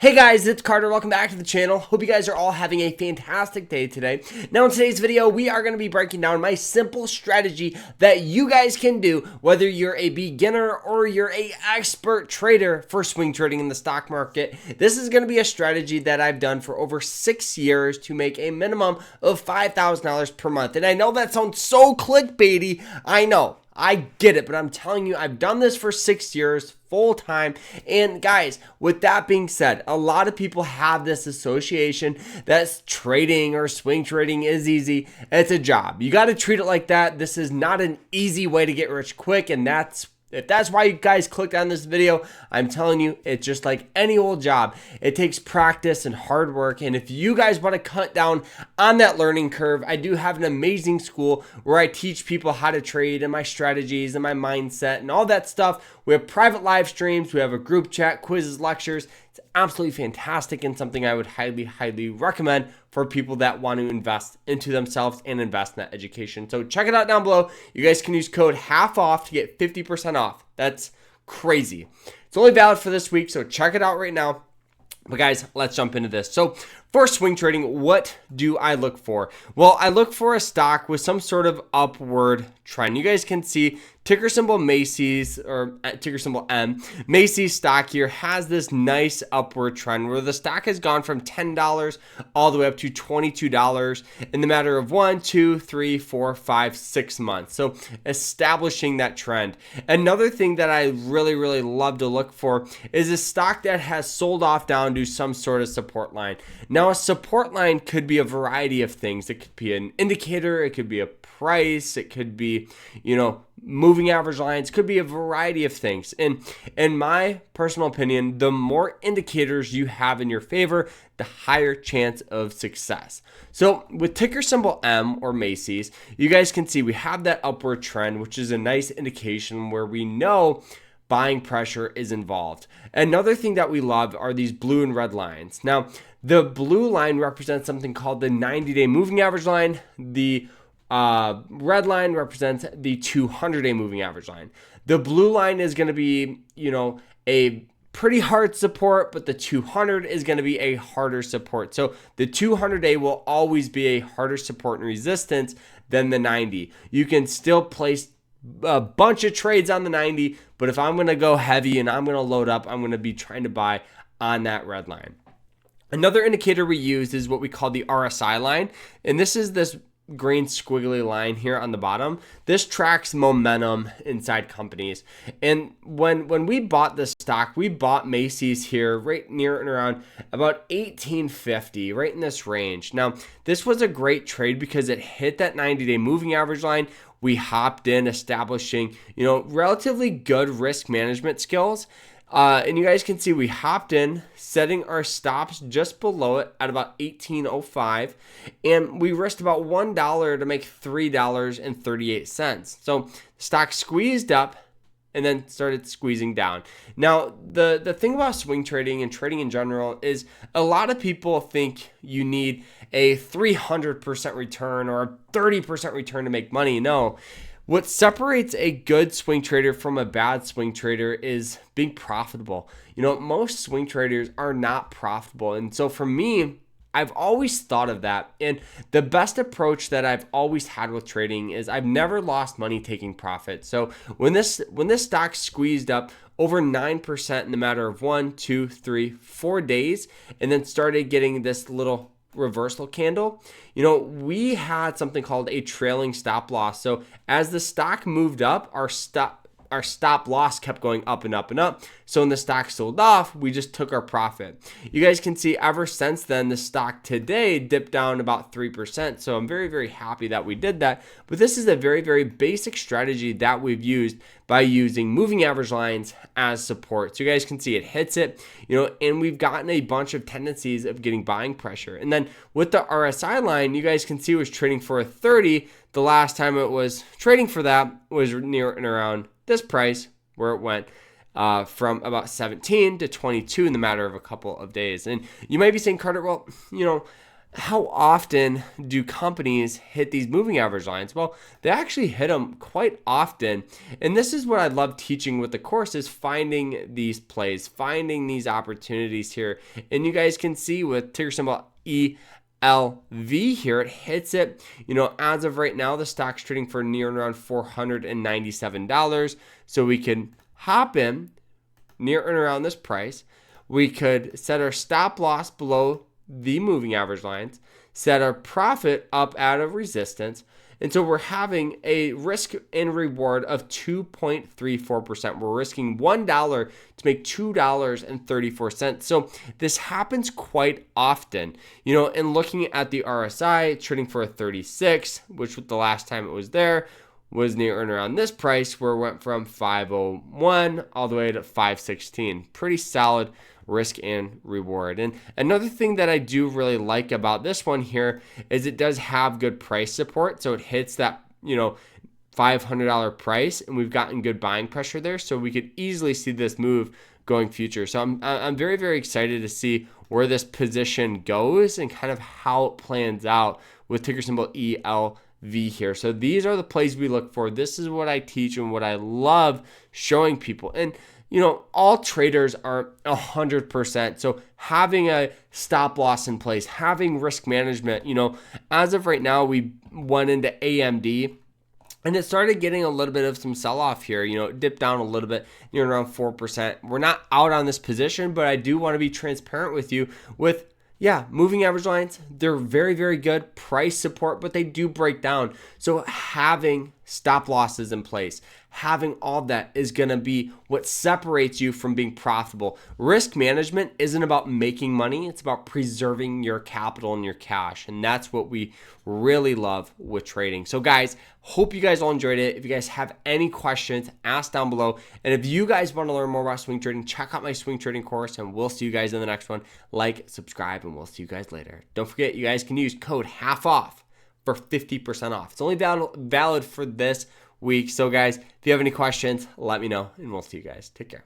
Hey guys, it's Carter. Welcome back to the channel. Hope you guys are all having a fantastic day today. Now in today's video, we are going to be breaking down my simple strategy that you guys can do whether you're a beginner or you're an expert trader for swing trading in the stock market. This is going to be a strategy that I've done for over 6 years to make a minimum of $5,000 per month. And I know that sounds so clickbaity. I know. I get it, but I'm telling you, I've done this for 6 years full time. And guys, with that being said, a lot of people have this association that trading or swing trading is easy. It's a job. You got to treat it like that. This is not an easy way to get rich quick. And if that's why you guys clicked on this video, I'm telling you, it's just like any old job. It takes practice and hard work. And if you guys want to cut down on that learning curve, I do have an amazing school where I teach people how to trade and my strategies and my mindset and all that stuff. We have private live streams. We have a group chat, quizzes, lectures. It's absolutely fantastic and something I would highly, highly recommend for people that want to invest into themselves and invest in that education. So check it out down below. You guys can use code HALF-OFF to get 50% off. That's crazy. It's only valid for this week, so check it out right now. But guys, let's jump into this. So for swing trading, what do I look for? Well, I look for a stock with some sort of upward trend. You guys can see ticker symbol Macy's or ticker symbol M. Macy's stock here has this nice upward trend where the stock has gone from $10 all the way up to $22 in the matter of 1, 2, 3, 4, 5, 6 months. So establishing that trend. Another thing that I really love to look for is a stock that has sold off down to some sort of support line. Now, a support line could be a variety of things. It could be an indicator, it could be a price, it could be, moving average lines, could be a variety of things. And in my personal opinion, the more indicators you have in your favor, the higher chance of success. So with ticker symbol M or Macy's, you guys can see we have that upward trend, which is a nice indication where we know buying pressure is involved. Another thing that we love are these blue and red lines. Now, the blue line represents something called the 90-day moving average line. The red line represents the 200-day moving average line. The blue line is going to be, a pretty hard support, but the 200 is going to be a harder support. So the 200-day will always be a harder support and resistance than the 90. You can still place a bunch of trades on the 90, but if I'm going to go heavy and I'm going to load up, I'm going to be trying to buy on that red line. Another indicator we use is what we call the RSI line, and this is this green squiggly line here on the bottom. This tracks momentum inside companies. And when we bought this stock, we bought Macy's here right near and around about 1850, right in this range. Now, this was a great trade because it hit that 90-day moving average line. We hopped in establishing, relatively good risk management skills. And you guys can see we hopped in, setting our stops just below it at about 1805, and we risked about $1 to make $3.38. So the stock squeezed up and then started squeezing down. Now, the thing about swing trading and trading in general is a lot of people think you need a 300% return or a 30% return to make money. No. What separates a good swing trader from a bad swing trader is being profitable. Most swing traders are not profitable. And so for me, I've always thought of that. And the best approach that I've always had with trading is I've never lost money taking profit. So when this stock squeezed up over 9% in the matter of 1, 2, 3, 4 days, and then started getting this little reversal candle, we had something called a trailing stop loss. So as the stock moved up, our stop loss kept going up and up and up. So when the stock sold off, we just took our profit. You guys can see ever since then, the stock today dipped down about 3%. So I'm very happy that we did that. But this is a very basic strategy that we've used by using moving average lines as support. So you guys can see it hits it, and we've gotten a bunch of tendencies of getting buying pressure. And then with the RSI line, you guys can see it was trading for a 30. The last time it was trading for that was near and around this price where it went from about 17 to 22 in the matter of a couple of days. And you might be saying, Carter, well, how often do companies hit these moving average lines? Well, they actually hit them quite often. And this is what I love teaching with the course, is finding these plays, finding these opportunities here. And you guys can see with ticker symbol ELV here, it hits it. As of right now, the stock's trading for near and around $497. So we can hop in near and around this price. We could set our stop loss below the moving average lines, set our profit up out of resistance. And so we're having a risk and reward of 2.34%. We're risking $1 to make $2.34. So this happens quite often, and looking at the RSI trading for a 36, which the last time it was there was near and around this price, where it went from 501 all the way to 516. Pretty solid risk and reward. And another thing that I do really like about this one here is it does have good price support. So it hits that, $500 price, and we've gotten good buying pressure there. So we could easily see this move going future. So I'm very, very excited to see where this position goes and kind of how it plans out with ticker symbol ELV here. So these are the plays we look for. This is what I teach and what I love showing people. And all traders aren't 100%. So having a stop loss in place, having risk management, as of right now, we went into AMD and it started getting a little bit of some sell-off here. It dipped down a little bit, near around 4%. We're not out on this position, but I do want to be transparent with you with, moving average lines. They're very, very good price support, but they do break down. So having stop losses in place, having all that is going to be what separates you from being profitable. Risk management isn't about making money. It's about preserving your capital and your cash. And that's what we really love with trading. So guys, hope you guys all enjoyed it. If you guys have any questions, ask down below. And if you guys want to learn more about swing trading, check out my swing trading course, and we'll see you guys in the next one. Like, subscribe, and we'll see you guys later. Don't forget, you guys can use code HALFOFF for 50% off. It's only valid for this week. So guys, if you have any questions, let me know, and we'll see you guys. Take care.